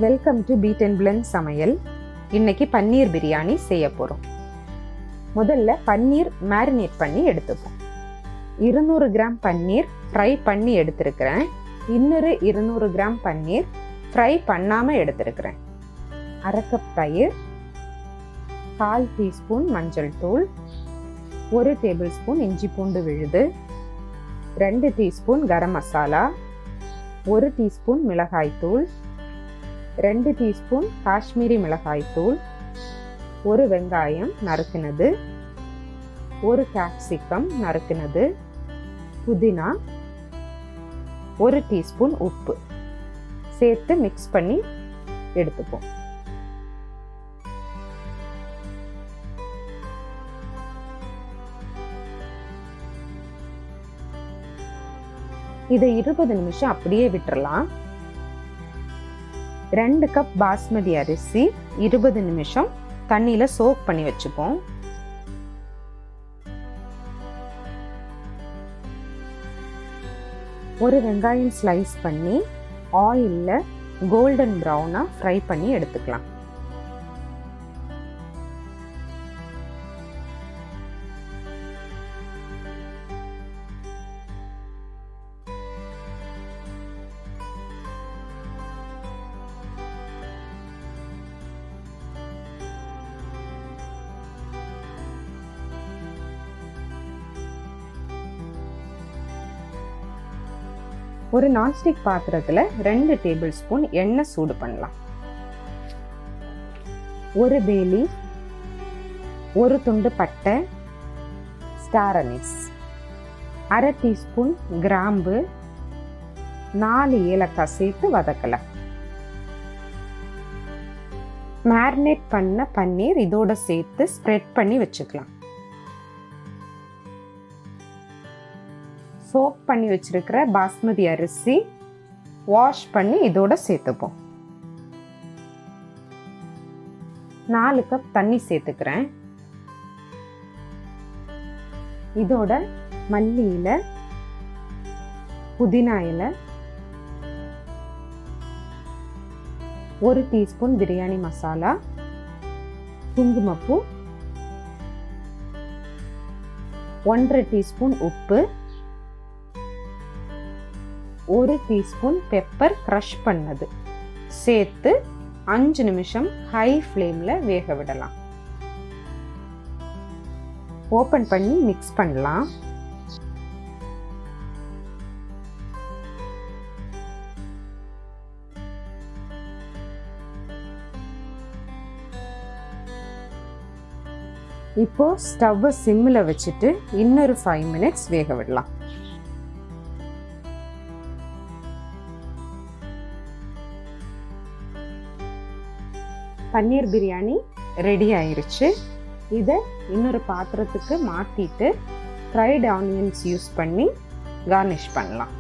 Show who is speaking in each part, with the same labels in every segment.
Speaker 1: Welcome to Beat and Blend சமையல். இன்னைக்கு பன்னீர் பிரியாணி செய்ய போகிறோம். முதல்ல பன்னீர் மேரினேட் பண்ணி எடுத்துப்போம். 200 கிராம் பன்னீர் ஃப்ரை பண்ணி எடுத்துருக்கிறேன். இன்னொரு 200 கிராம் பன்னீர் ஃப்ரை பண்ணாமல் எடுத்துருக்கிறேன். 1/2 கப் தயிர், 1/4 டீஸ்பூன் மஞ்சள் தூள், 1 டேபிள் ஸ்பூன் இஞ்சி பூண்டு விழுது, 2 டீஸ்பூன் கரம் மசாலா, 1 டீஸ்பூன் மிளகாய் தூள், 2 டீஸ்பூன் காஷ்மீரி மிளகாய் தூள், 1 வெங்காயம் நறுக்குனது, 1 கேப்சிகம் நறுக்குனது, புதினா, 1 டீஸ்பூன் உப்பு சேர்த்து மிக்ஸ் பண்ணி எடுத்துப்போம். இதை 20 நிமிஷம் அப்படியே விட்டுறலாம். 2 கப் பாஸ்மதி அரிசி 20 நிமிஷம் தண்ணியில சோக் பண்ணி வச்சுப்போம். ஒரு வெங்காயம் ஸ்லைஸ் பண்ணி ஆயில்ல கோல்டன் ப்ரௌனா ஃப்ரை பண்ணி எடுத்துக்கலாம். ஒரு நான்ஸ்டிக் பாத்திரத்துல 2 டேபிள் ஸ்பூன் எண்ணெய் சூடு பண்ணலாம். 1 பே லீஃப், 1 துண்டு பட்டை, ஸ்டார் அனீஸ், 1/2 டீஸ்பூன் கிராம்பு, 4 ஏலக்காய் சேர்த்து வதக்கலாம். மேரினேட் பண்ண பன்னீர் இதோட சேர்த்து ஸ்ப்ரெட் பண்ணி வச்சுக்கலாம். சோக் பண்ணி வச்சிருக்கிற பாஸ்மதி அரிசி வாஷ் பண்ணி இதோட சேர்த்துப்போம். 4 கப் தண்ணி சேர்த்துக்கிறேன். இதோட மல்லி இலை, புதினா இலை, 1 டீஸ்பூன் பிரியாணி மசாலா, குங்குமப்பூ, 1/2 டீஸ்பூன் உப்பு, 1 டீஸ்பூன் பெப்பர் க்ரஷ் பண்ணது சேர்த்து 5 நிமிஷம் ஹை ஃப்ளேம்ல வேக விடலாம். ஓபன் பண்ணி மிக்ஸ் பண்ணலாம். இப்போ ஸ்டவ்வை சிம்மில் வச்சுட்டு இன்னொரு 5 மினிட்ஸ் வேக விடலாம். பன்னீர் பிரியாணி ரெடி ஆயிருச்சு. இதை இன்னொரு பாத்திரத்துக்கு மாற்றிட்டு ஃப்ரைட் ஆனியன்ஸ் யூஸ் பண்ணி கார்னிஷ் பண்ணலாம்.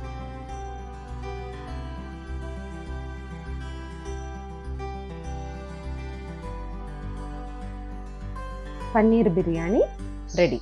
Speaker 1: பன்னீர் பிரியாணி ரெடி.